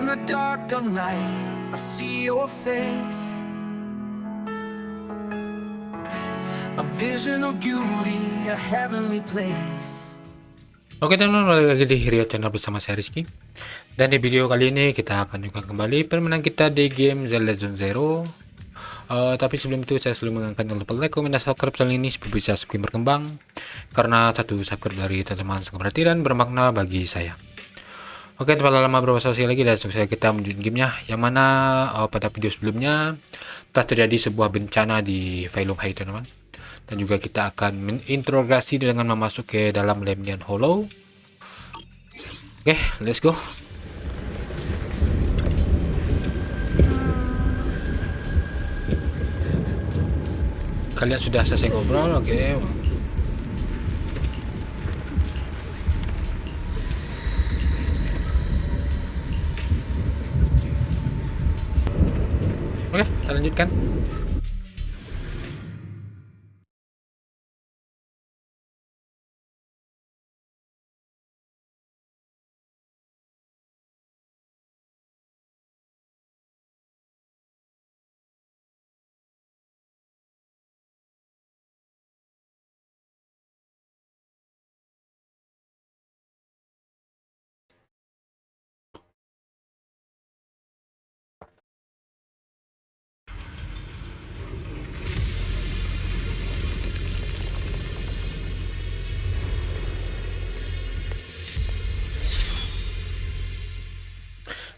In the dark of night, I see your face. A vision of beauty, a heavenly place. Oke teman-teman, balik lagi di Rio Channel bersama saya Rizky. Dan di video kali ini kita akan juga kembali permainan kita di game Zenless Zone Zero. Tapi sebelum itu saya selalu mengingatkan jangan lupa like, komen, dan subscribe channel ini supaya bisa semakin berkembang. Karena satu subscribe dari teman-teman sangat berarti dan bermakna bagi saya. Oke, tanpa lama berbahasa lagi, langsung saja kita menuju gamenya. Yang mana pada video sebelumnya telah terjadi sebuah bencana di Phylum High, teman-teman. Dan juga kita akan menginterogasi dengan memasuk ke dalam Lemnian Hollow. Oke, let's go. Kalian sudah selesai ngobrol, oke. Oke, kita lanjutkan.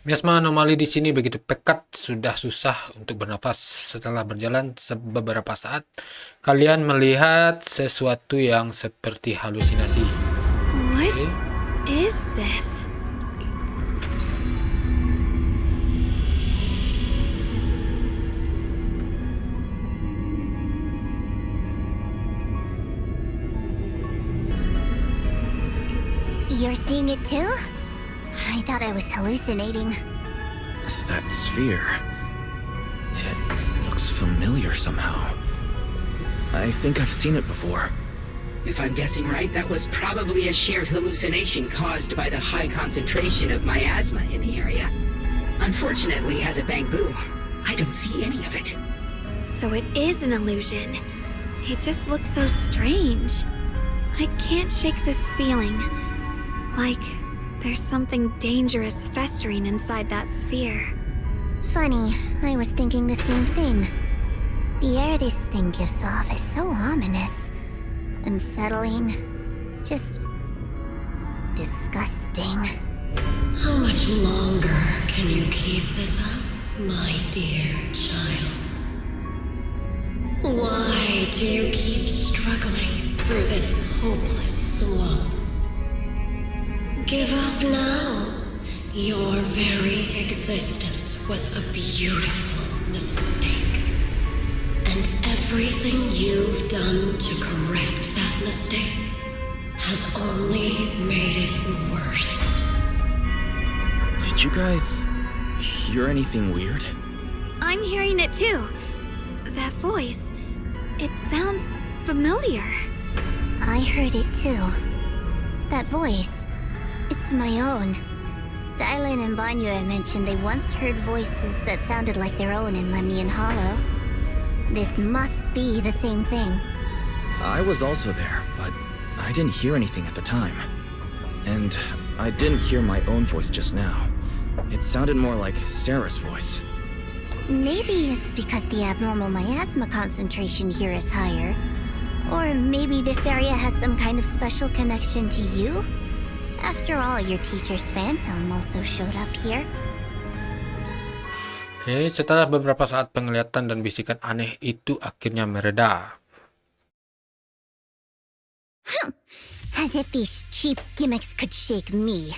Miasma anomali di sini begitu pekat, sudah susah untuk bernafas. Setelah berjalan beberapa saat, kalian melihat sesuatu yang seperti halusinasi. What is this? You're seeing it too? I thought I was hallucinating. That sphere. It looks familiar somehow. I think I've seen it before. If I'm guessing right, that was probably a shared hallucination caused by the high concentration of miasma in the area. Unfortunately, as a bamboo, I don't see any of it. So it is an illusion. It just looks so strange. I can't shake this feeling. Like there's something dangerous festering inside that sphere. Funny, I was thinking the same thing. The air this thing gives off is so ominous, unsettling, just disgusting. How much longer can you keep this up, my dear child? Why do you keep struggling through this hopeless swamp? Give up now. Your very existence was a beautiful mistake. And everything you've done to correct that mistake has only made it worse. Did you guys hear anything weird? I'm hearing it too. That voice. It sounds familiar. I heard it too. That voice. It's my own. Dylan and Banya mentioned they once heard voices that sounded like their own in Lemnian Hollow. This must be the same thing. I was also there, but I didn't hear anything at the time. And I didn't hear my own voice just now. It sounded more like Sarah's voice. Maybe it's because the abnormal miasma concentration here is higher. Or maybe this area has some kind of special connection to you? After all, your teacher's phantom also showed up here. Oke, setelah beberapa saat penglihatan dan bisikan aneh itu akhirnya mereda. As if these cheap gimmicks could shake me.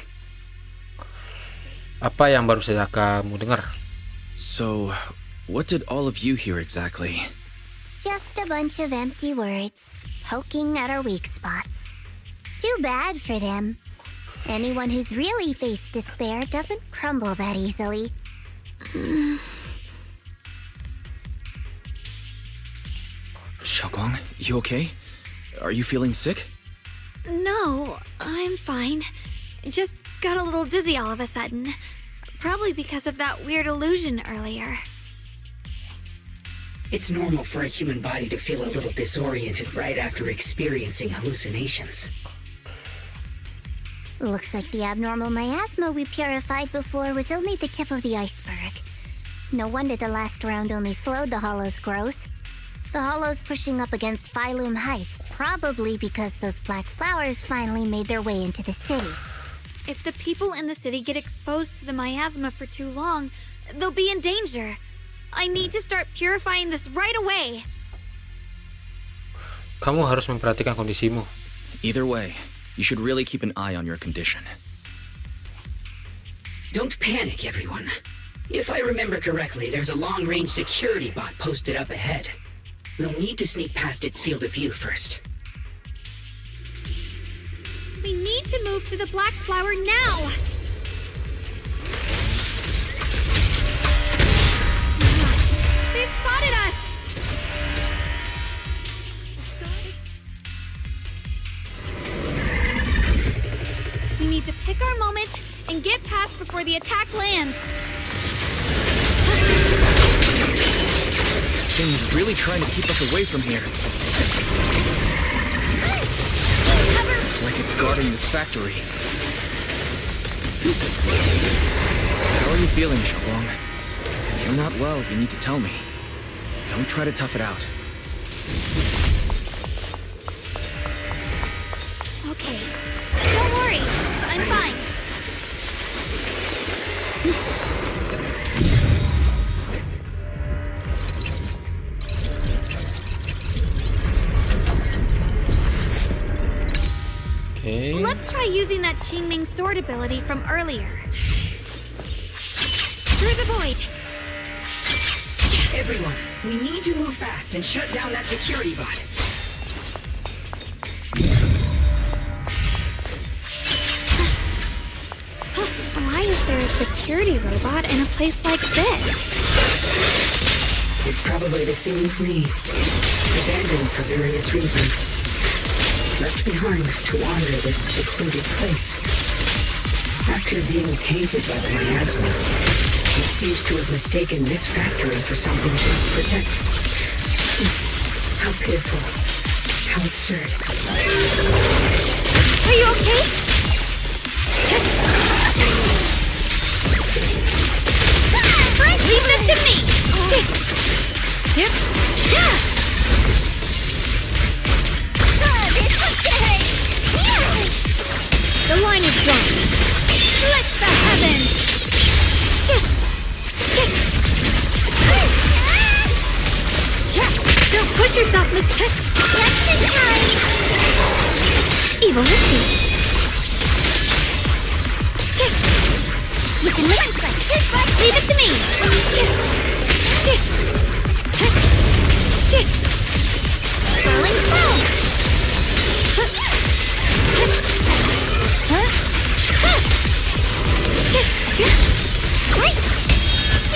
Apa yang baru saja kamu dengar? So, what did all of you hear exactly? Just a bunch of empty words, poking at our weak spots. Too bad for them. Anyone who's really faced despair doesn't crumble that easily. Xiaoguang, you okay? Are you feeling sick? No, I'm fine. Just got a little dizzy all of a sudden. Probably because of that weird illusion earlier. It's normal for a human body to feel a little disoriented right after experiencing hallucinations. Looks like the abnormal miasma we purified before was only the tip of the iceberg. No wonder the last round only slowed the Hollow's growth. The Hollow's pushing up against Phylum Heights, probably because those black flowers finally made their way into the city. If the people in the city get exposed to the miasma for too long, they'll be in danger. I need to start purifying this right away. Kamu harus memperhatikan kondisimu. Either way, you should really keep an eye on your condition. Don't panic, everyone. If I remember correctly, there's a long-range security bot posted up ahead. We'll need to sneak past its field of view first. We need to move to the black flower now! They spotted us! We need to pick our moment and get past before the attack lands. Thing's really trying to keep us away from here. It's like it's guarding this factory. How are you feeling, Shalom? If you're not well, you need to tell me. Don't try to tough it out. Okay, don't worry, I'm fine. Okay. Let's try using that Qingming sword ability from earlier. Through the void. Everyone, we need to move fast and shut down that security bot. Why is there a security robot in a place like this? It's probably the city's need. Abandoned for various reasons. Left behind to wander this secluded place. After being tainted by the miasma, it seems to have mistaken this factory for something to protect. How pitiful. How absurd. Are you okay? Leave this to me! Yep. The line is drawn. Split the heavens! Don't push yourself, Miss Just in time! Evil mistakes. You can live leave it to me! Rolling stone!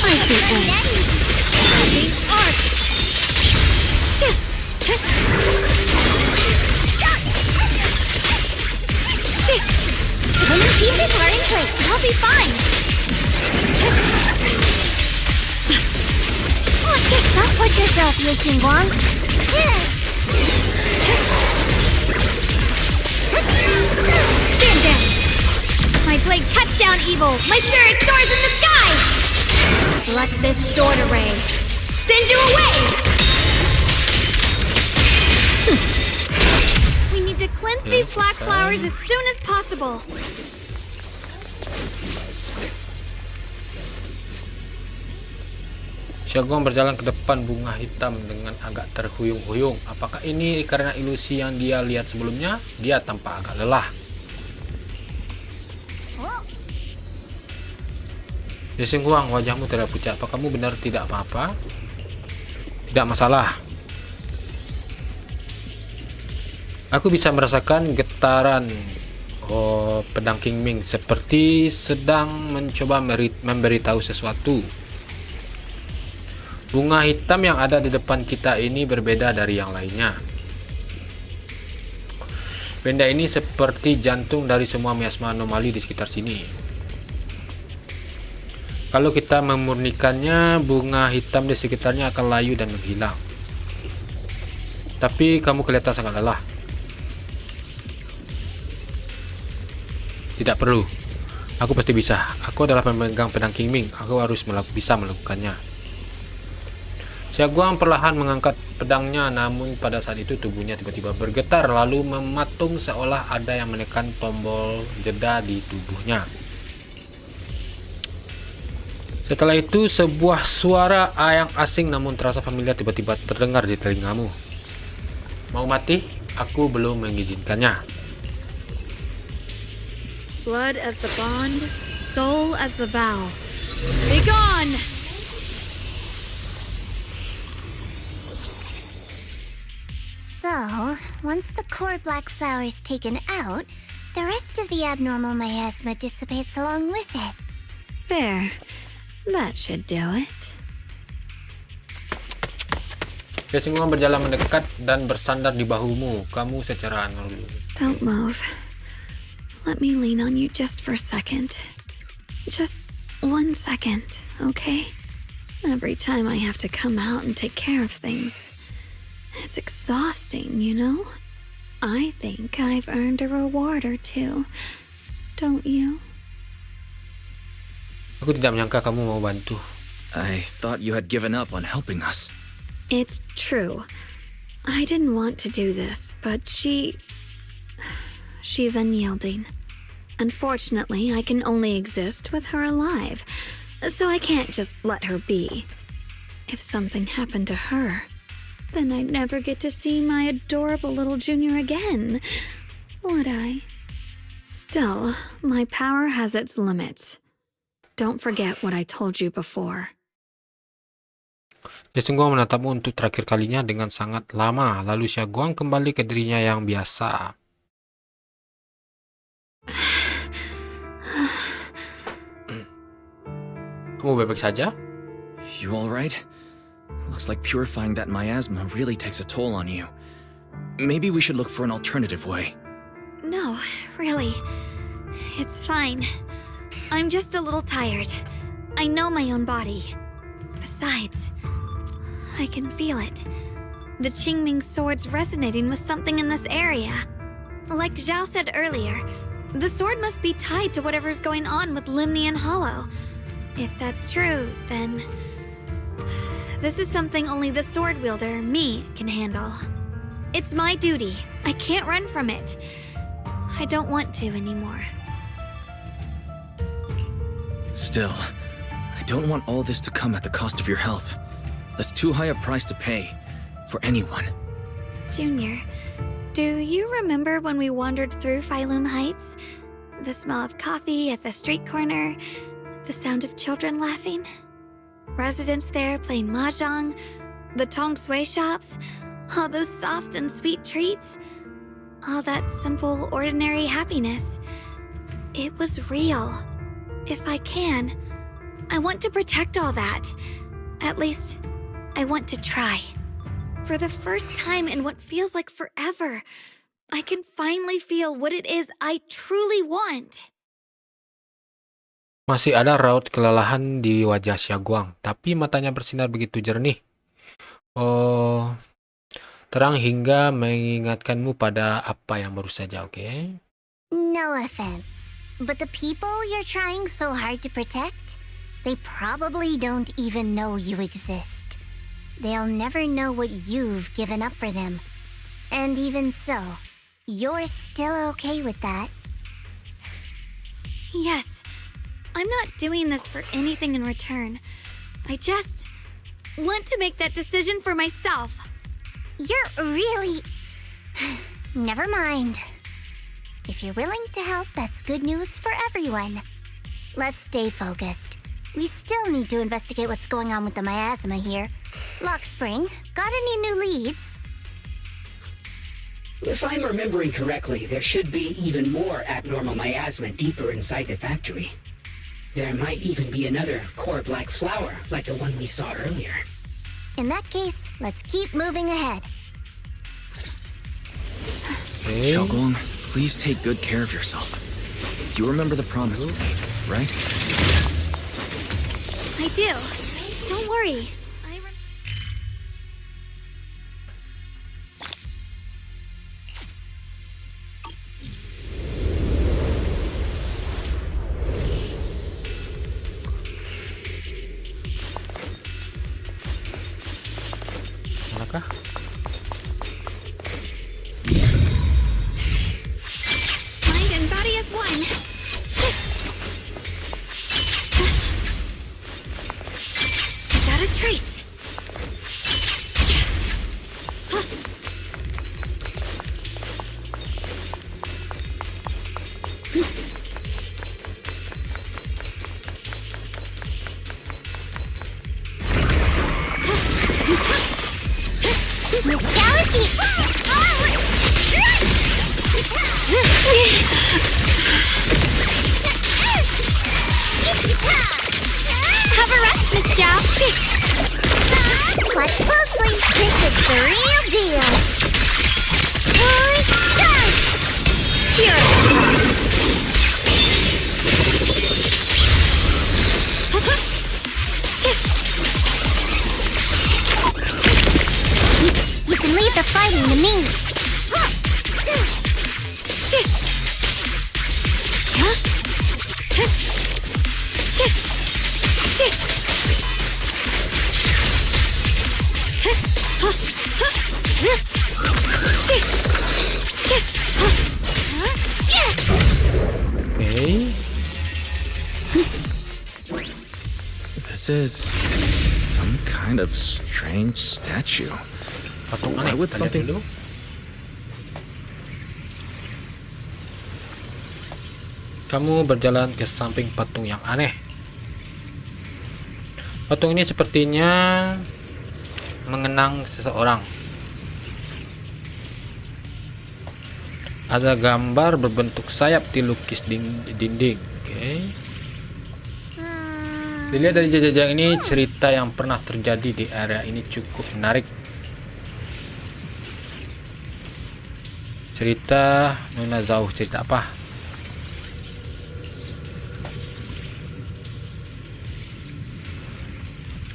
I see art! When the pieces are in place, I'll be fine! Don't push yourself, Yu Xingguang! Stand down! My blade cuts down evil! My spirit soars in the sky! Let this sword array send you away! We need to cleanse these black flowers as soon as possible. Xiaogong berjalan ke depan bunga hitam dengan agak terhuyung-huyung. Apakah ini karena ilusi yang dia lihat sebelumnya? Dia tampak agak lelah. Yu Xingguang, wajahmu tidak pucat. Apa kamu benar tidak apa-apa? Tidak masalah. Aku bisa merasakan getaran pedang Qingming seperti sedang mencoba memberitahu sesuatu. Bunga hitam yang ada di depan kita ini berbeda dari yang lainnya. Benda ini seperti jantung dari semua miasma anomali di sekitar sini. Kalau kita memurnikannya, bunga hitam di sekitarnya akan layu dan menghilang. Tapi kamu kelihatan sangat lelah. Tidak perlu. Aku pasti bisa. Aku adalah pemegang pedang King Ming. Aku harus bisa melakukannya. Xiaoguang perlahan mengangkat pedangnya, namun pada saat itu tubuhnya tiba-tiba bergetar lalu mematung seolah ada yang menekan tombol jeda di tubuhnya. Setelah itu, sebuah suara yang asing namun terasa familiar tiba-tiba terdengar di telingamu. Mau mati? Aku belum mengizinkannya. Blood as the bond, soul as the vow. Be gone! So, once the core black flower is taken out, the rest of the abnormal miasma dissipates along with it. There. That should do it. Xiaoguang berjalan mendekat dan bersandar di bahumu. Kamu secara ngeluh. Don't move. Let me lean on you just for a second. Just 1 second, okay? Every time I have to come out and take care of things. It's exhausting, you know? I think I've earned a reward or two. Don't you? Aku tidak menyangka kamu mau bantu. I thought you had given up on helping us. It's true. I didn't want to do this, but she's unyielding. Unfortunately, I can only exist with her alive, so I can't just let her be. If something happened to her, then I'd never get to see my adorable little junior again, would I? Still, my power has its limits. Don't forget what I told you before. Xiaoguang menatapmu untuk terakhir kalinya dengan sangat lama, lalu Xiaoguang kembali ke dirinya yang biasa. Kamu baik-baik saja? You alright? Looks like purifying that miasma really takes a toll on you. Maybe we should look for an alternative way. No, really. It's fine. I'm just a little tired. I know my own body. Besides, I can feel it. The Qingming sword's resonating with something in this area. Like Zhao said earlier, the sword must be tied to whatever's going on with Limnian Hollow. If that's true, then this is something only the sword wielder, me, can handle. It's my duty. I can't run from it. I don't want to anymore. Still, I don't want all this to come at the cost of your health. That's too high a price to pay for anyone. Junior, do you remember when we wandered through Phylum Heights? The smell of coffee at the street corner, the sound of children laughing, residents there playing mahjong, the tong sui shops, all those soft and sweet treats, all that simple, ordinary happiness. It was real. If I can, I want to protect all that. At least, I want to try. For the first time in what feels like forever, I can finally feel what it is I truly want. Masih ada raut kelelahan di wajah Xiaoguang, tapi matanya bersinar begitu jernih. Oh, terang hingga mengingatkanmu pada apa yang baru saja, oke? No offense, but the people you're trying so hard to protect, they probably don't even know you exist. They'll never know what you've given up for them. And even so, you're still okay with that. Yes, I'm not doing this for anything in return. I just want to make that decision for myself. You're really... Never mind. If you're willing to help, that's good news for everyone. Let's stay focused. We still need to investigate what's going on with the miasma here. Lockspring, got any new leads? If I'm remembering correctly, there should be even more abnormal miasma deeper inside the factory. There might even be another core black flower, like the one we saw earlier. In that case, let's keep moving ahead. Okay. Xiaoguang, please take good care of yourself. You remember the promise we made, right? I do. Don't worry. Manakah? Mind and body as one. Without a trace. Galaxy! Have a rest, Miss Zhao. Watch closely. This is the real deal. You can leave the fighting to me. Okay. This is some kind of strange statue. Patung Why aneh. would Kita lihat something- dulu. Kamu berjalan ke samping patung yang aneh. Patung ini sepertinya mengenang seseorang. Ada gambar berbentuk sayap dilukis di dinding. Oke. Dilihat dari jejak ini, cerita yang pernah terjadi di area ini cukup menarik. Cerita Nona Zauh, cerita apa?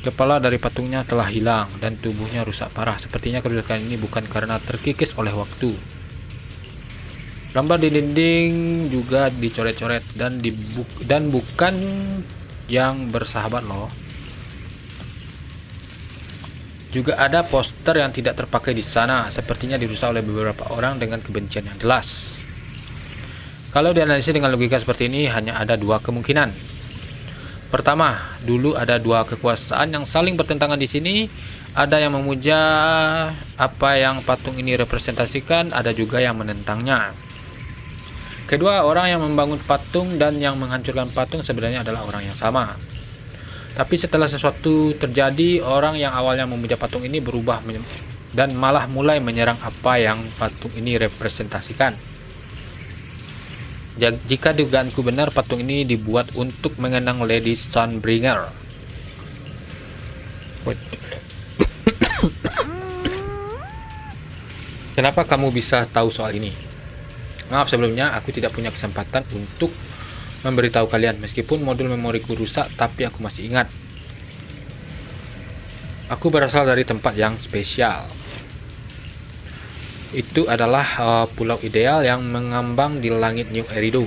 Kepala dari patungnya telah hilang dan tubuhnya rusak parah. Sepertinya kerusakan ini bukan karena terkikis oleh waktu. Gambar di dinding juga dicoret-coret dan bukan yang bersahabat loh. Juga ada poster yang tidak terpakai di sana, sepertinya dirusak oleh beberapa orang dengan kebencian yang jelas. Kalau dianalisis dengan logika seperti ini, hanya ada dua kemungkinan. Pertama, dulu ada dua kekuasaan yang saling bertentangan di sini. Ada yang memuja apa yang patung ini representasikan, ada juga yang menentangnya. Kedua, orang yang membangun patung dan yang menghancurkan patung sebenarnya adalah orang yang sama. Tapi setelah sesuatu terjadi, orang yang awalnya memuja patung ini berubah dan malah mulai menyerang apa yang patung ini representasikan. Jika dugaanku benar, patung ini dibuat untuk mengenang Lady Sunbringer. Kenapa kamu bisa tahu soal ini? Maaf sebelumnya, aku tidak punya kesempatan untuk memberitahu kalian. Meskipun modul memoriku rusak, tapi aku masih ingat. Aku berasal dari tempat yang spesial. Itu adalah pulau ideal yang mengambang di langit New Erido,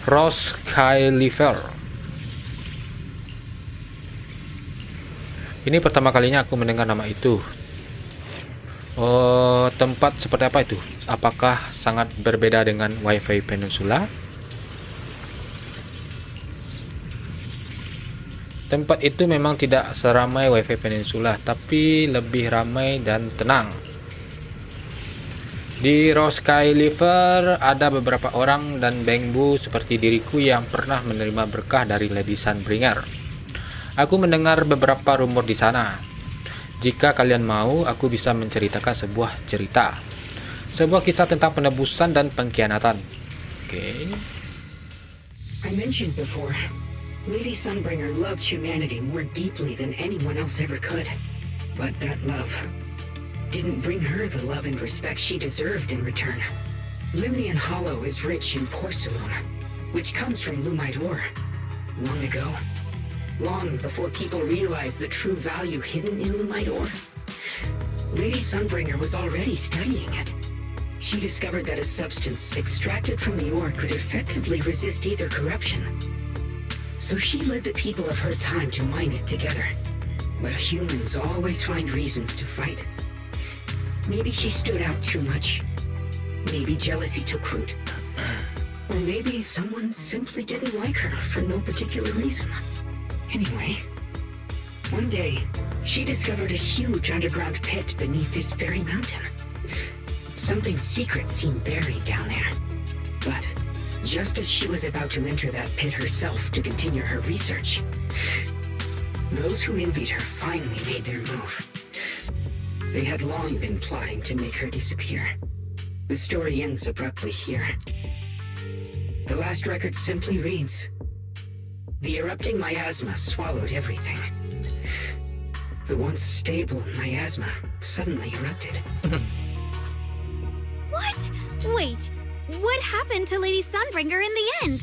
Rose Skyliver. Ini pertama kalinya aku mendengar nama itu. Tempat seperti apa itu? Apakah sangat berbeda dengan Wi-Fi Peninsula? Tempat itu memang tidak seramai Wi-Fi Peninsula, tapi lebih ramai dan tenang. Di Rose Skyliver ada beberapa orang dan bengbu seperti diriku yang pernah menerima berkah dari Lady Sunbringer. Aku mendengar beberapa rumor di sana. Jika kalian mau, aku bisa menceritakan sebuah cerita. Sebuah kisah tentang penebusan dan pengkhianatan. Oke. I mentioned before, Lady Sunbringer loved humanity more deeply than anyone else ever could. But that love didn't bring her the love and respect she deserved in return. Limnian Hollow is rich in porcelain, which comes from Lumite ore. Long ago, long before people realized the true value hidden in Lumidor. Lady Sunbringer was already studying it. She discovered that a substance extracted from the ore could effectively resist ether corruption. So she led the people of her time to mine it together. But humans always find reasons to fight. Maybe she stood out too much. Maybe jealousy took root. Or maybe someone simply didn't like her for no particular reason. Anyway, one day, she discovered a huge underground pit beneath this very mountain. Something secret seemed buried down there. But just as she was about to enter that pit herself to continue her research, those who envied her finally made their move. They had long been plotting to make her disappear. The story ends abruptly here. The last record simply reads, "The erupting miasma swallowed everything." The once stable miasma suddenly erupted. What? Wait, what happened to Lady Sunbringer in the end?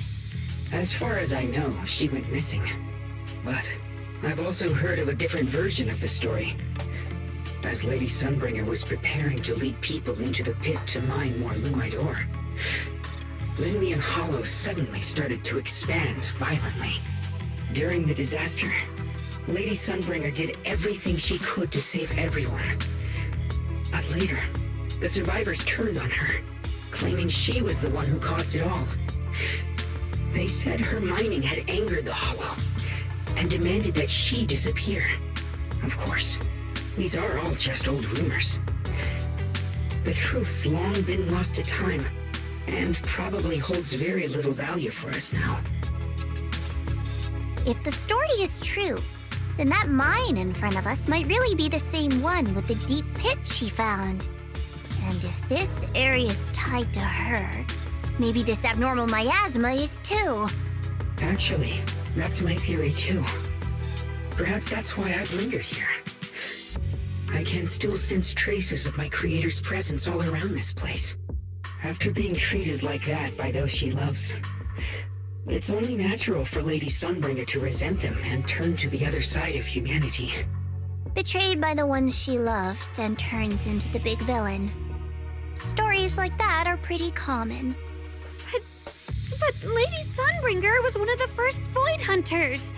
As far as I know, she went missing. But I've also heard of a different version of the story. As Lady Sunbringer was preparing to lead people into the pit to mine more Lumidor, Linmian Hollow suddenly started to expand violently. During the disaster, Lady Sunbringer did everything she could to save everyone. But later, the survivors turned on her, claiming she was the one who caused it all. They said her mining had angered the Hollow, and demanded that she disappear. Of course, these are all just old rumors. The truth's long been lost to time, and probably holds very little value for us now. If the story is true, then that mine in front of us might really be the same one with the deep pit she found. And if this area is tied to her, maybe this abnormal miasma is too. Actually, that's my theory too. Perhaps that's why I've lingered here. I can still sense traces of my creator's presence all around this place. After being treated like that by those she loves, it's only natural for Lady Sunbringer to resent them and turn to the other side of humanity. Betrayed by the ones she loved, then turns into the big villain. Stories like that are pretty common. But Lady Sunbringer was one of the first Void Hunters.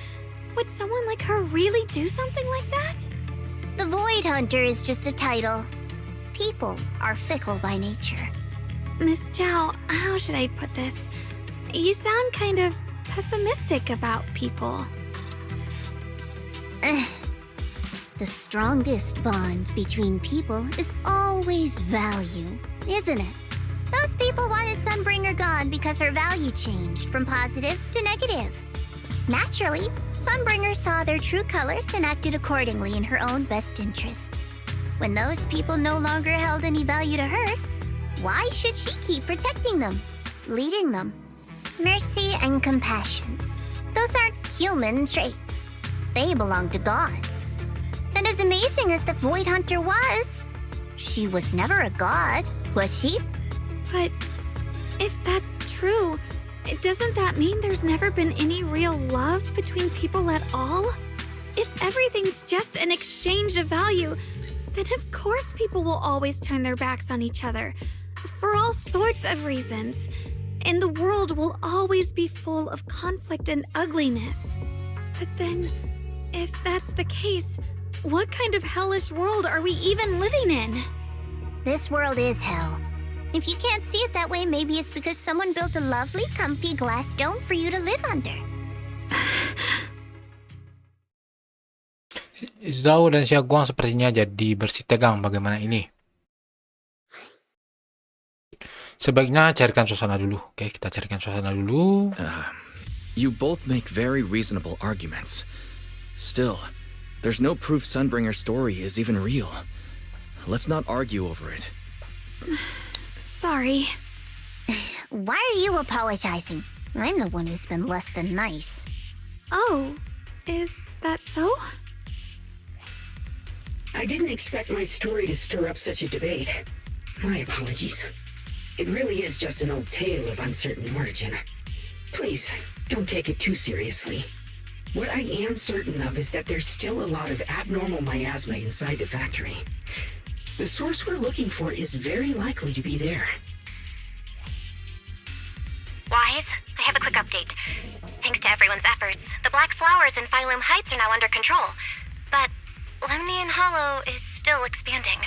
Would someone like her really do something like that? The Void Hunter is just a title. People are fickle by nature. Miss Zhao, how should I put this? You sound kind of pessimistic about people. The strongest bond between people is always value, isn't it? Those people wanted Sunbringer gone because her value changed from positive to negative. Naturally, Sunbringer saw their true colors and acted accordingly in her own best interest. When those people no longer held any value to her, why should she keep protecting them, leading them? Mercy and compassion. Those aren't human traits. They belong to gods. And as amazing as the Void Hunter was, she was never a god, was she? But if that's true, doesn't that mean there's never been any real love between people at all? If everything's just an exchange of value, then of course people will always turn their backs on each other, for all sorts of reasons. And the world will always be full of conflict and ugliness. But then, if that's the case, what kind of hellish world are we even living in? This world is hell. If you can't see it that way, maybe it's because someone built a lovely, comfy glass dome for you to live under. Zhao dan Xiaoguang sepertinya jadi bersih tegang bagaimana ini. Sebaiknya carikan suasana dulu. Oke, kita carikan suasana dulu. You both make very reasonable arguments. Still, there's no proof Sunbringer's story is even real. Let's not argue over it. Sorry. Why are you apologizing? I'm the one who's been less than nice. Oh, is that so? I didn't expect my story to stir up such a debate. My apologies. It really is just an old tale of uncertain origin. Please, don't take it too seriously. What I am certain of is that there's still a lot of abnormal miasma inside the factory. The source we're looking for is very likely to be there. Wise, I have a quick update. Thanks to everyone's efforts, the black flowers in Phylum Heights are now under control. But Lemnian Hollow is still expanding.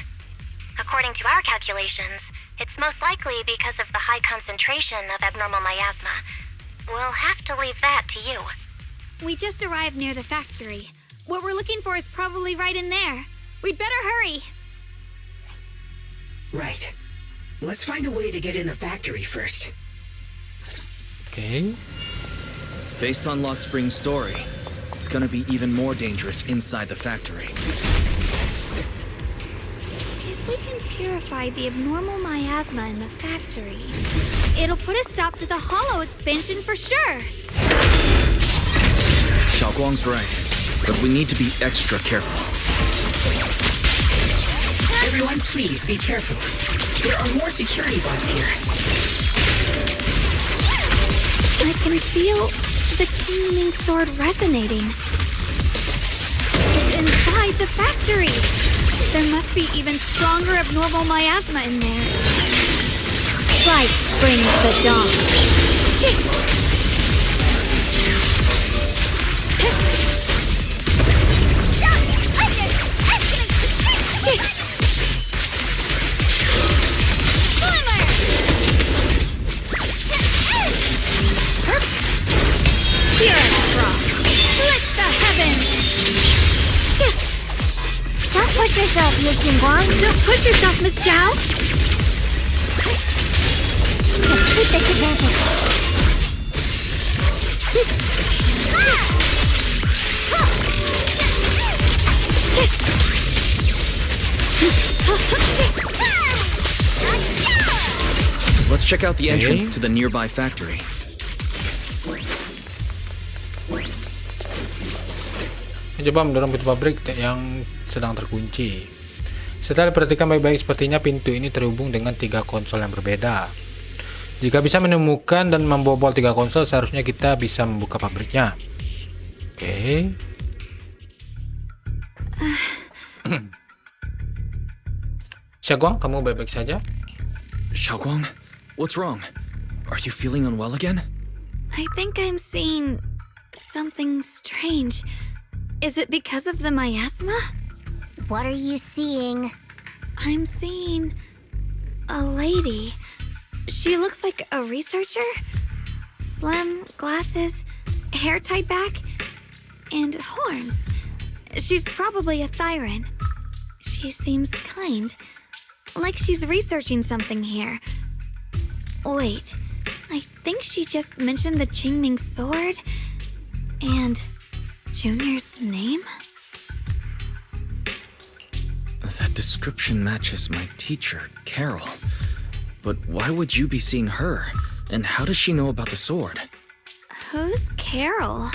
According to our calculations, it's most likely because of the high concentration of abnormal miasma. We'll have to leave that to you. We just arrived near the factory. What we're looking for is probably right in there. We'd better hurry. Right. Let's find a way to get in the factory first. Oke. Based on Lock Spring's story, it's gonna be even more dangerous inside the factory. If we can purify the abnormal miasma in the factory, it'll put a stop to the hollow expansion for sure. Xiaoguang's right, but we need to be extra careful. Everyone, please be careful. There are more security bots here. I can feel the Qingming sword resonating. It's inside the factory. There must be even stronger abnormal miasma in there. Light brings the dawn. Don't push yourself, Miss Xinguang. Don't push yourself, Miss Zhao. Let's keep this advantage. Let's check out the entrance to the nearby factory. Mencoba mendorong pintu pabrik yang sedang terkunci. Setelah diperhatikan baik-baik, sepertinya pintu ini terhubung dengan 3 konsol yang berbeda. Jika bisa menemukan dan membobol 3 konsol, seharusnya kita bisa membuka pabriknya. Oke. Xiaoguang, kamu baik-baik saja? Xiaoguang, what's wrong? Are you feeling unwell again? I think I'm seeing something strange. Is it because of the miasma? What are you seeing? I'm seeing a lady. She looks like a researcher. Slim, glasses, hair tied back, and horns. She's probably a Thyran. She seems kind, like she's researching something here. Wait, I think she just mentioned the Qingming sword and Junior's name? That description matches my teacher, Carol. But why would you be seeing her? And how does she know about the sword? Who's Carol?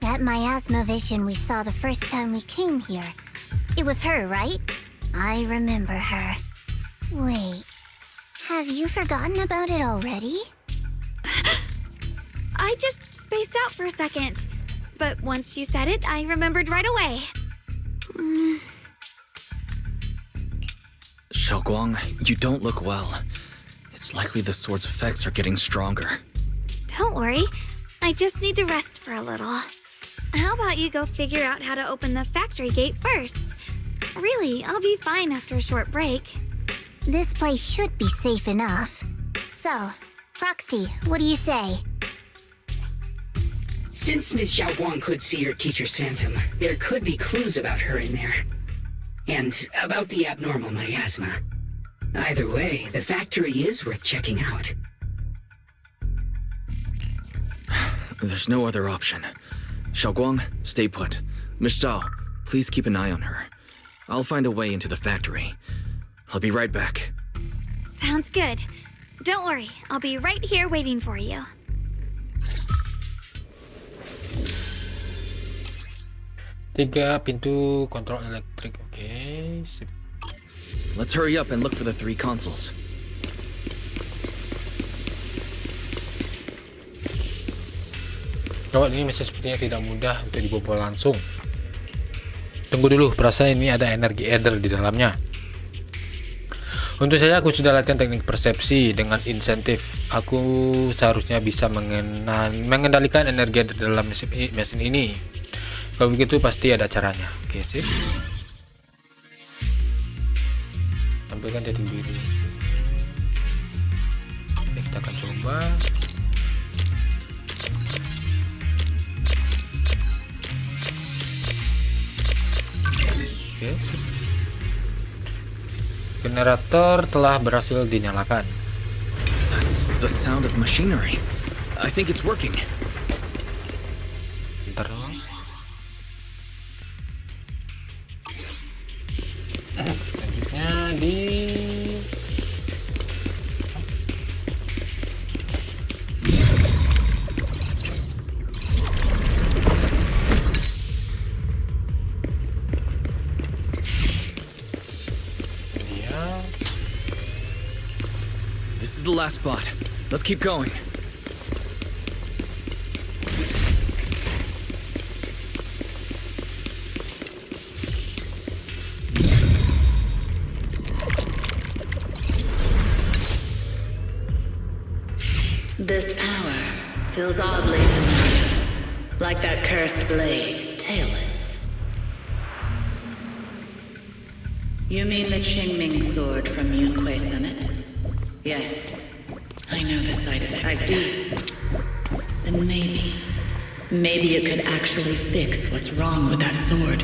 That miasma vision we saw the first time we came here. It was her, right? I remember her. Wait, have you forgotten about it already? I just spaced out for a second. But once you said it, I remembered right away. Xiaoguang, you don't look well. It's likely the sword's effects are getting stronger. Don't worry. I just need to rest for a little. How about you go figure out how to open the factory gate first? Really, I'll be fine after a short break. This place should be safe enough. So, Roxy, what do you say? Since Ms. Xiaoguang could see her teacher's phantom, there could be clues about her in there. And about the abnormal miasma. Either way, the factory is worth checking out. There's no other option. Xiaoguang, stay put. Miss Zhao, please keep an eye on her. I'll find a way into the factory. I'll be right back. Sounds good. Don't worry, I'll be right here waiting for you. Tiga pintu kontrol elektrik. Oke, sip. Let's hurry up and look for the 3 consoles. Gawat, ini masih sepertinya tidak mudah untuk dibobol langsung. Tunggu dulu, perasaan ini ada energi Ether di dalamnya. Untuk saya, aku sudah latihan teknik persepsi. Dengan insentif, aku seharusnya bisa mengendalikan energi Ether dalam mesin ini. Kalau begitu pasti ada caranya. Oke, sip. Tampilkan titik biru. Oke, kita akan coba. Oke, sip. Generator telah berhasil dinyalakan. That's the sound of machinery. I think it's working. Bentar dong. Selanjutnya di This is the last spot. Let's keep going. This power feels oddly familiar, like that cursed blade, tailless. You mean the Qingming sword from Yunque Summit? Yes, I know the side effects. I see. Then maybe it could actually fix what's wrong with that sword.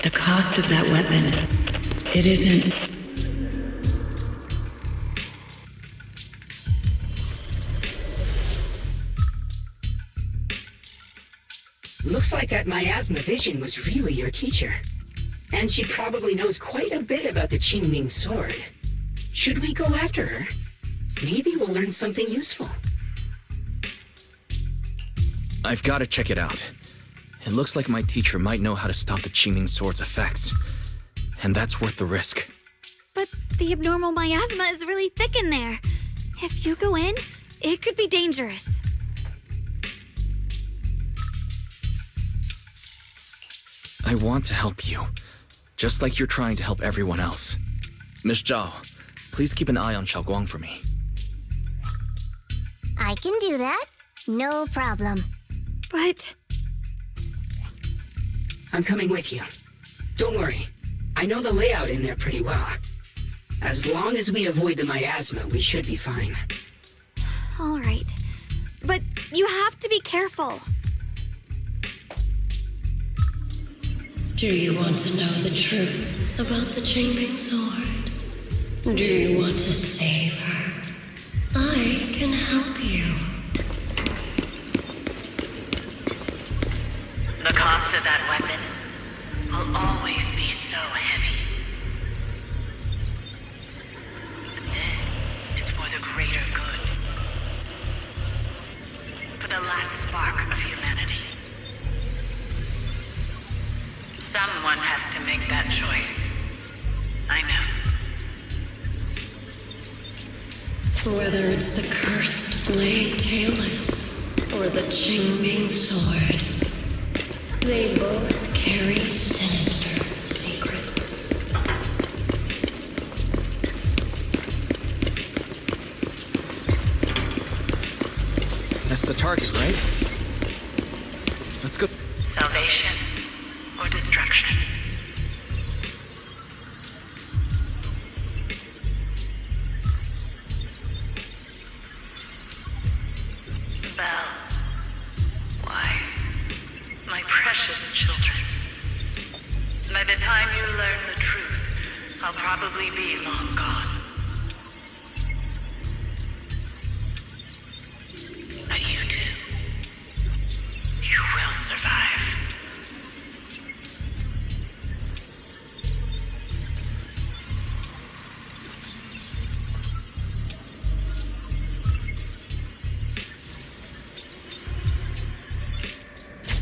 The cost of that weapon, it isn't... Looks like that miasma vision was really your teacher. And she probably knows quite a bit about the Qingming sword. Should we go after her? Maybe we'll learn something useful. I've got to check it out. It looks like my teacher might know how to stop the Qingming sword's effects. And that's worth the risk. But the abnormal miasma is really thick in there. If you go in, it could be dangerous. I want to help you, just like you're trying to help everyone else. Miss Zhao, please keep an eye on Xiaoguang for me. I can do that. No problem. But I'm coming with you. Don't worry. I know the layout in there pretty well. As long as we avoid the miasma, we should be fine. all right. But you have to be careful. Do you want to know the truth about the Qingming sword? Do you want to save her? I can help you. The cost of that weapon will always be so heavy. But this is for the greater good. For the last spark of humanity. Someone has to make that choice. I know. Whether it's the cursed blade tailless or the Qingming sword, they both carry sinister secrets. That's the target, right? Let's go. Salvation or destruction. Belle, Wise, my precious children. By the time you learn the truth, I'll probably be long gone. But you two, you will survive.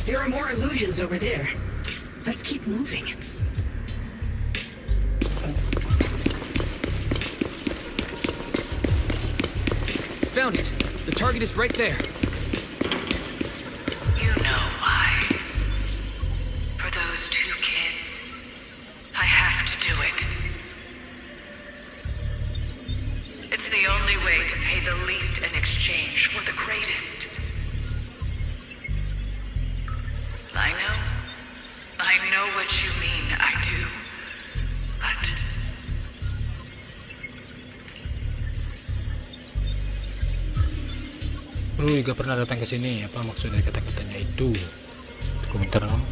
There are more illusions over there. Let's keep moving. Found it! The target is right there. I know what you mean, I do. But Guru juga pernah datang ke sini. Apa maksud dari kata-katanya itu? Komentar dong.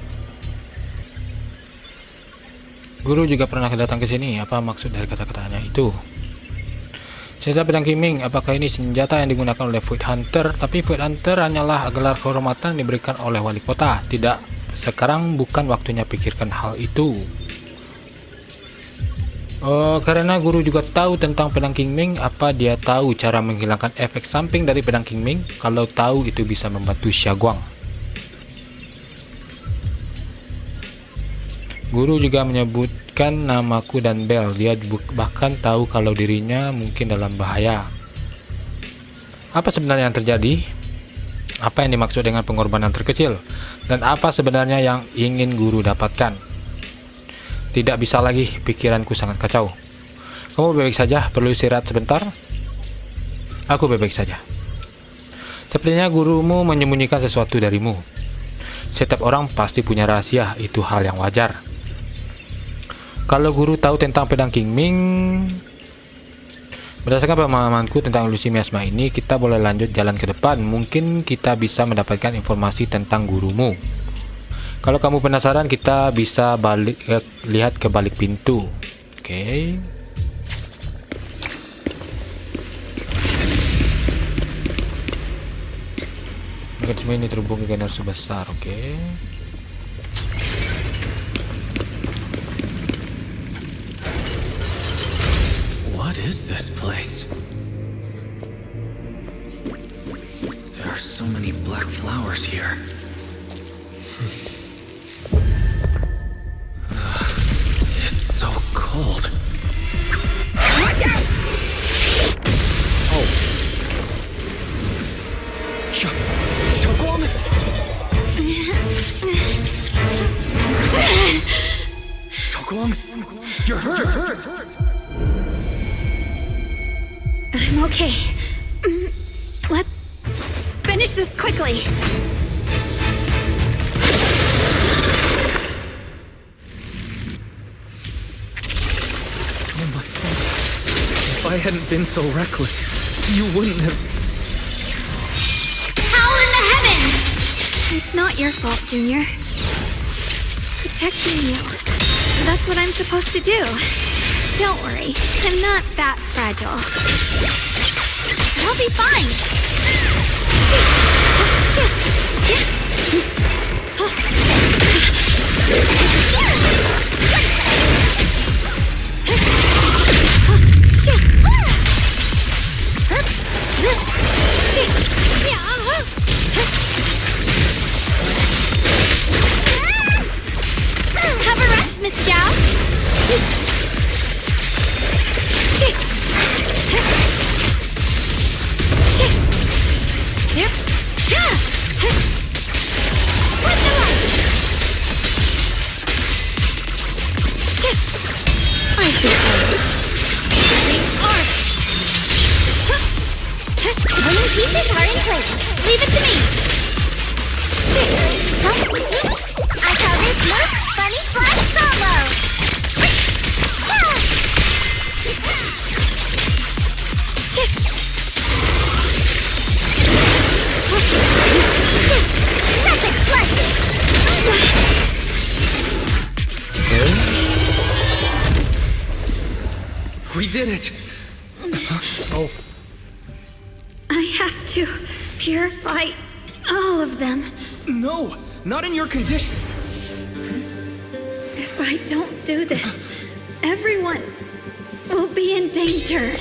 Guru juga pernah datang ke sini. Apa maksud dari kata-katanya itu? Senjata pedang Kiming. Apakah ini senjata yang digunakan oleh Void Hunter? Tapi Void Hunter hanyalah gelar kehormatan diberikan oleh wali kota. Tidak, sekarang bukan waktunya pikirkan hal itu. Karena guru juga tahu tentang pedang Kiming. Apa dia tahu cara menghilangkan efek samping dari pedang Kiming? Kalau tahu, itu bisa membantu Xiaoguang. Guru juga menyebutkan namaku dan Bell. Dia bahkan tahu kalau dirinya mungkin dalam bahaya. Apa sebenarnya yang terjadi? Apa yang dimaksud dengan pengorbanan terkecil? Dan apa sebenarnya yang ingin guru dapatkan? Tidak bisa lagi, pikiranku sangat kacau. Kamu baik saja? Perlu istirahat sebentar? Aku baik saja. Sepertinya gurumu menyembunyikan sesuatu darimu. Setiap orang pasti punya rahasia, itu hal yang wajar. Kalau guru tahu tentang pedang Kiming, berdasarkan pemahamanku tentang ilusi miasma ini, kita boleh lanjut jalan ke depan. Mungkin kita bisa mendapatkan informasi tentang gurumu. Kalau kamu penasaran, kita bisa lihat ke balik pintu. Oke. Mungkin semua ini terhubung ke generasi besar. Oke. What is this place? There are so many black flowers here. It's so cold. Watch out! Oh. Xiaoguang? Xiaoguang, you're hurt. I'm okay. Let's finish this quickly. It's all my fault. If I hadn't been so reckless, you wouldn't have... Howl in the heavens! It's not your fault, Junior. Protecting you. That's what I'm supposed to do. Don't worry, I'm not that fragile. I'll be fine. Have a rest, Miss Zhao. Yep. What's the light? I suppose. Winning pieces are in place. Leave it to me. I call this move Funny Flash Combo. Epic Flash. We did it! Oh, I have to purify all of them. No! Not in your condition! If I don't do this, everyone will be in danger.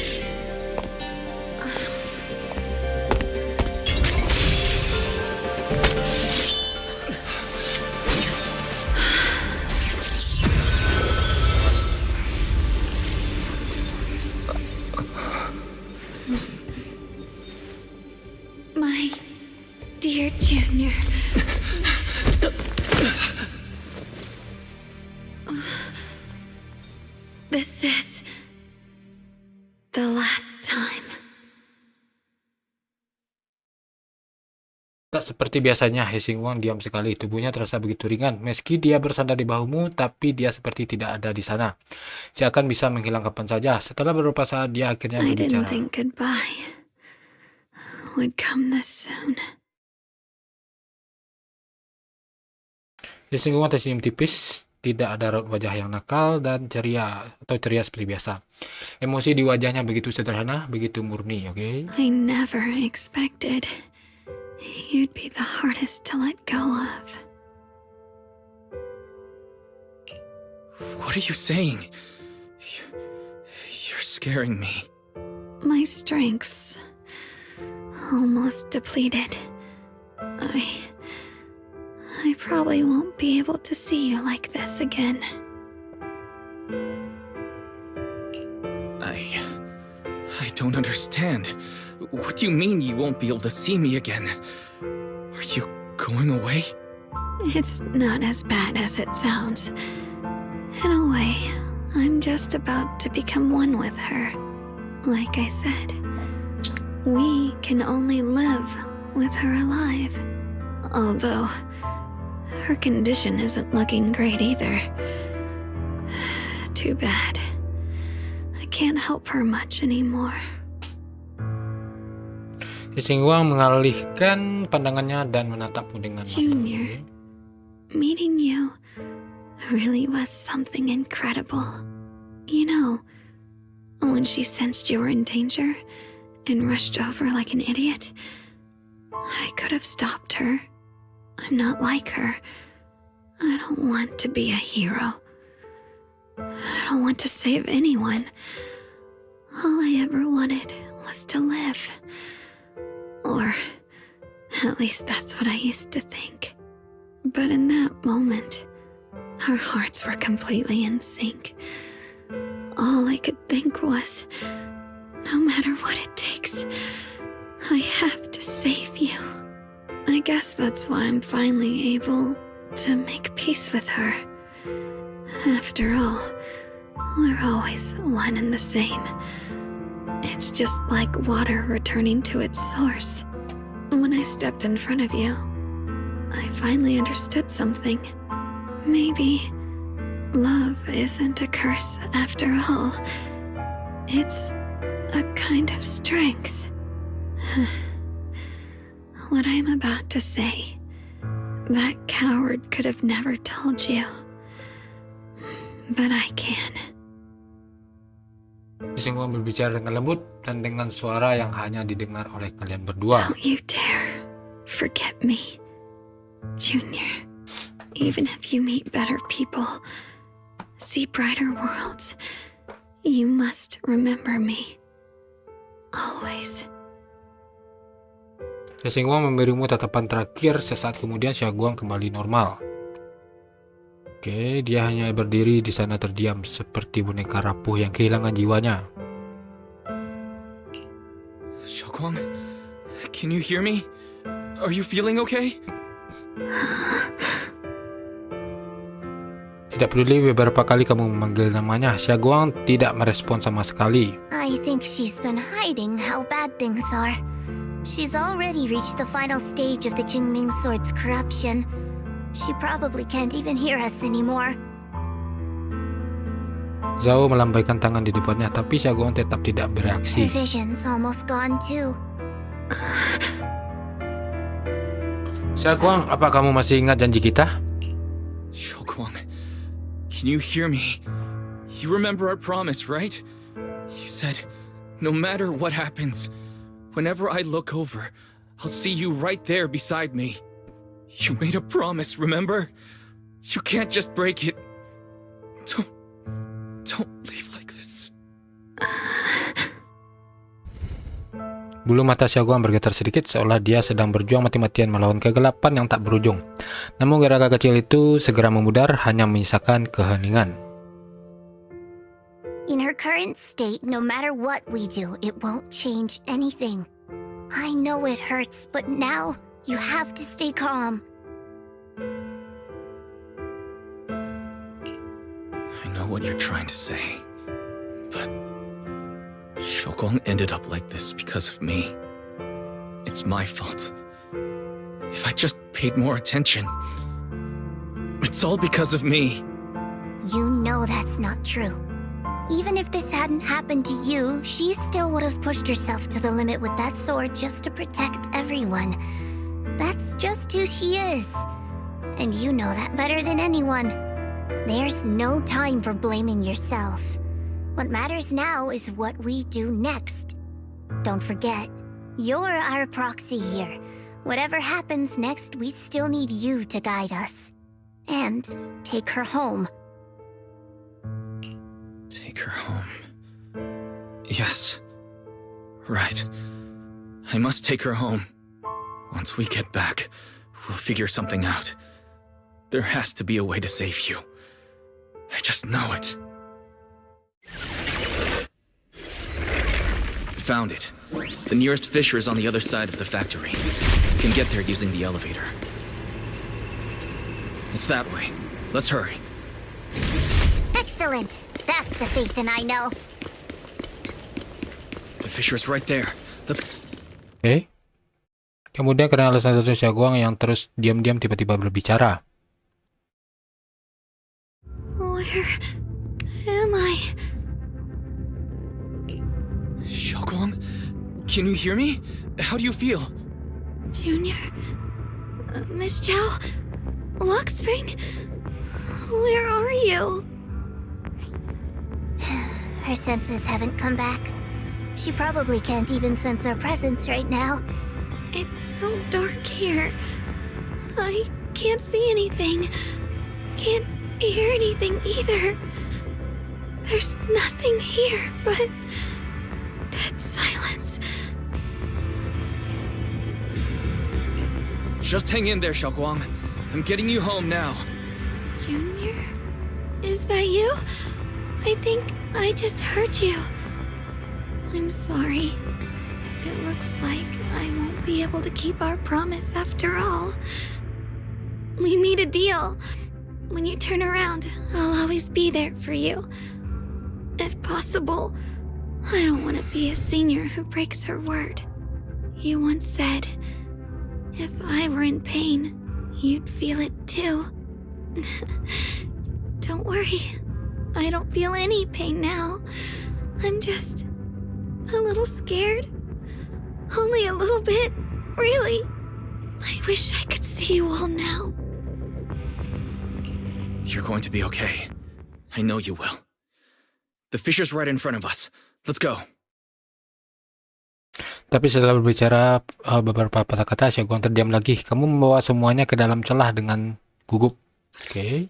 My dear Junior. This is the seperti biasanya, Hsing-Wang diam sekali. Tubuhnya terasa begitu ringan. Meski dia bersandar di bahumu, tapi dia seperti tidak ada di sana. Seakan bisa menghilang kapan saja. Setelah beberapa saat, dia akhirnya I didn't berbicara. think goodbye would come this soon. Hsing-Wang tersenyum tipis. Tidak ada raut wajah yang nakal dan ceria seperti biasa. Emosi di wajahnya begitu sederhana, begitu murni, oke? I never expected you'd be the hardest to let go of. What are you saying? You're scaring me. My strength's almost depleted. I probably won't be able to see you like this again. I don't understand. What do you mean you won't be able to see me again? Are you going away? It's not as bad as it sounds. In a way, I'm just about to become one with her. Like I said, we can only live with her alive. Although, her condition isn't looking great either. Too bad. I can't help her much anymore. Hsing-Wang mengalihkan pandangannya dan menatapmu dengan mata. Junior, meeting you really was something incredible. You know, when she sensed you were in danger and rushed over like an idiot, I could have stopped her. I'm not like her. I don't want to be a hero. I don't want to save anyone. All I ever wanted was to live. Or at least that's what I used to think. But in that moment, our hearts were completely in sync. All I could think was, no matter what it takes, I have to save you. I guess that's why I'm finally able to make peace with her. After all, we're always one and the same. It's just like water returning to its source. When I stepped in front of you, I finally understood something. Maybe love isn't a curse after all. It's a kind of strength. What I'm about to say, that coward could have never told you. But I can. Hsing-Wang berbicara dengan lembut dan dengan suara yang hanya didengar oleh kalian berdua. Don't you dare forget me, Junior. Even if you meet better people, see brighter worlds, you must remember me. Always. Hsing-Wang memberimu tatapan terakhir. Sesaat kemudian Xiaoguang kembali normal. Oke, dia hanya berdiri di sana terdiam seperti boneka rapuh yang kehilangan jiwanya. Xiaoguang, can you hear me? Are you feeling okay? Tidak peduli beberapa kali kamu memanggil namanya, Xiaoguang tidak merespon sama sekali. I think she's been hiding how bad things are. She's already reached the final stage of the Qingming Sword's corruption. She probably can't even hear us anymore. Zhao melambaikan tangan di depannya, tapi Xiaoguang tetap tidak Her bereaksi. vision's almost gone too. Xiaoguang, apa kamu masih ingat janji kita? Xiaoguang, can you hear me? You remember our promise, right? You said, no matter what happens, whenever I look over, I'll see you right there beside me. You made a promise, remember? You can't just break it. Don't leave like this. Bulu mata Xiaoguang bergetar sedikit seolah dia sedang berjuang mati-matian melawan kegelapan yang tak berujung. Namun gerakan kecil itu segera memudar, hanya menyisakan keheningan. In her current state, no matter what we do, it won't change anything. I know it hurts, but now you have to stay calm. I know what you're trying to say, but Xiaoguang ended up like this because of me. It's my fault. If I just paid more attention. It's all because of me. You know that's not true. Even if this hadn't happened to you, she still would have pushed herself to the limit with that sword just to protect everyone. That's just who she is. And you know that better than anyone. There's no time for blaming yourself. What matters now is what we do next. Don't forget, you're our proxy here. Whatever happens next, we still need you to guide us. And take her home. Take her home. Yes. Right. I must take her home. Once we get back, we'll figure something out. There has to be a way to save you. I just know it. Found it. The nearest fissure is on the other side of the factory. You can get there using the elevator. It's that way. Let's hurry. Excellent. That's the Phaethon I know. The fissure's right there. Let's... Oke. Kemudian karena alasan tertentu Xiaoguang yang terus diam-diam tiba-tiba berbicara. Where am I? Xiaoguang? Can you hear me? How do you feel? Junior? Miss Chow? Luxspring? Where are you? Her senses haven't come back. She probably can't even sense our presence right now. It's so dark here. I can't see anything. Can't hear anything either. There's nothing here but dead silence. Just hang in there, Xiaoguang. I'm getting you home now. Junior? Is that you? I think I just heard you. I'm sorry. It looks like I won't be able to keep our promise after all. We made a deal. When you turn around, I'll always be there for you. If possible, I don't want to be a senior who breaks her word. You once said, if I were in pain, you'd feel it too. Don't worry. I don't feel any pain now. I'm just a little scared. Only a little bit, really. I wish I could see you all now. You're going to be okay. I know you will. The fissure's right in front of us. Let's go. Tapi setelah berbicara beberapa patah kata, Xiaoguang terdiam lagi. Kamu membawa semuanya ke dalam celah dengan gugup. Oke.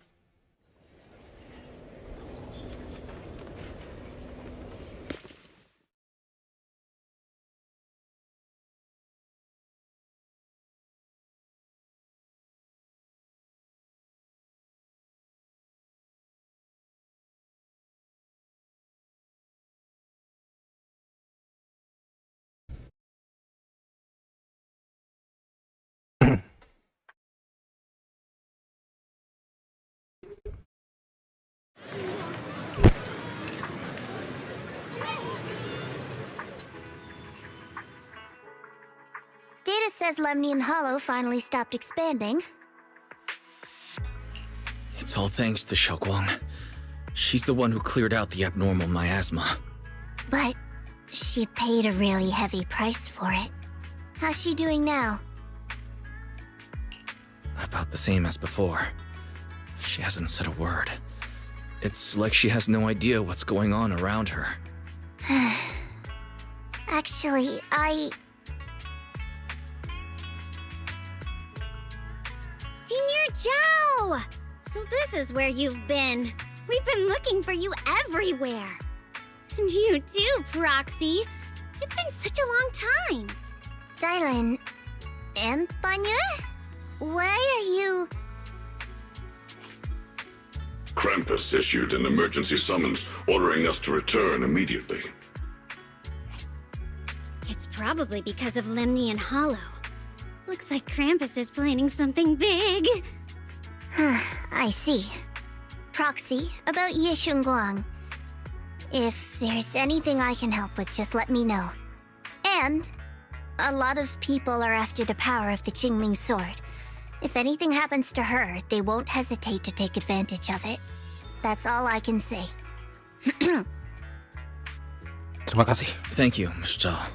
Data says Lemnian Hollow finally stopped expanding. It's all thanks to Xiaoguang. She's the one who cleared out the abnormal miasma. But she paid a really heavy price for it. How's she doing now? About the same as before. She hasn't said a word. It's like she has no idea what's going on around her. Actually, Senior Joe! So this is where you've been. We've been looking for you everywhere. And you too, Proxy. It's been such a long time. Dylan and Banya? Why are you... Krampus issued an emergency summons ordering us to return immediately. It's probably because of Lemnian Hollow. Looks like Krampus is planning something big. I see. Proxy, about Yishunguang. If there's anything I can help with, just let me know. And A lot of people are after the power of the Qingming sword. If anything happens to her, they won't hesitate to take advantage of it. That's all I can say. Terima kasih. Thank you, Miss Zhao.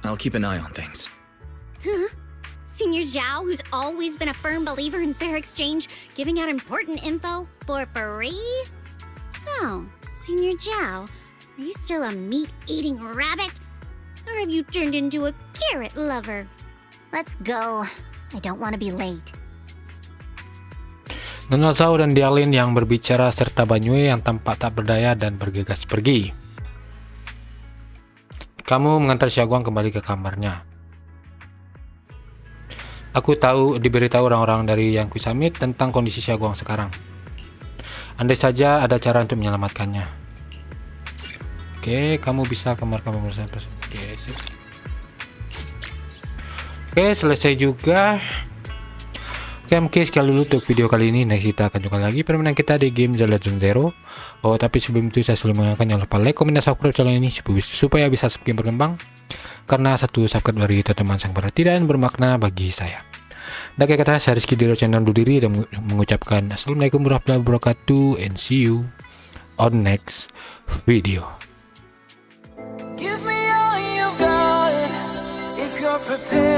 I'll keep an eye on things. Senior Zhao, who's always been a firm believer in fair exchange, giving out important info for free? So, Senior Zhao, are you still a meat-eating rabbit? Or have you turned into a carrot lover? Let's go. I don't want to be late. Nona Zhao dan Dialin yang berbicara serta Banyue yang tampak tak berdaya dan bergegas pergi. Kamu mengantar Xiaoguang kembali ke kamarnya. Aku diberitahu orang-orang dari yang kusamit tentang kondisi Xiaoguang sekarang. Andai saja ada cara untuk menyelamatkannya. Oke, kamu bisa kamar bersama. Oke, selesai juga. Oke, mungkin sekali dulu untuk video kali ini. Nah, kita akan jumpa lagi permainan kita di game Zenless Zero. Oh, tapi sebelum itu saya selalu mengingatkan jangan lupa like, komen, dan subscribe channel ini supaya bisa semakin berkembang. Karena satu subscribe dari teman sangat berarti dan bermakna bagi saya. Dan kayak kata saya Rizky dari channel undur diri dan mengucapkan assalamualaikum warahmatullahi wabarakatuh and see you on next video. Give me all you've got if you're prepared.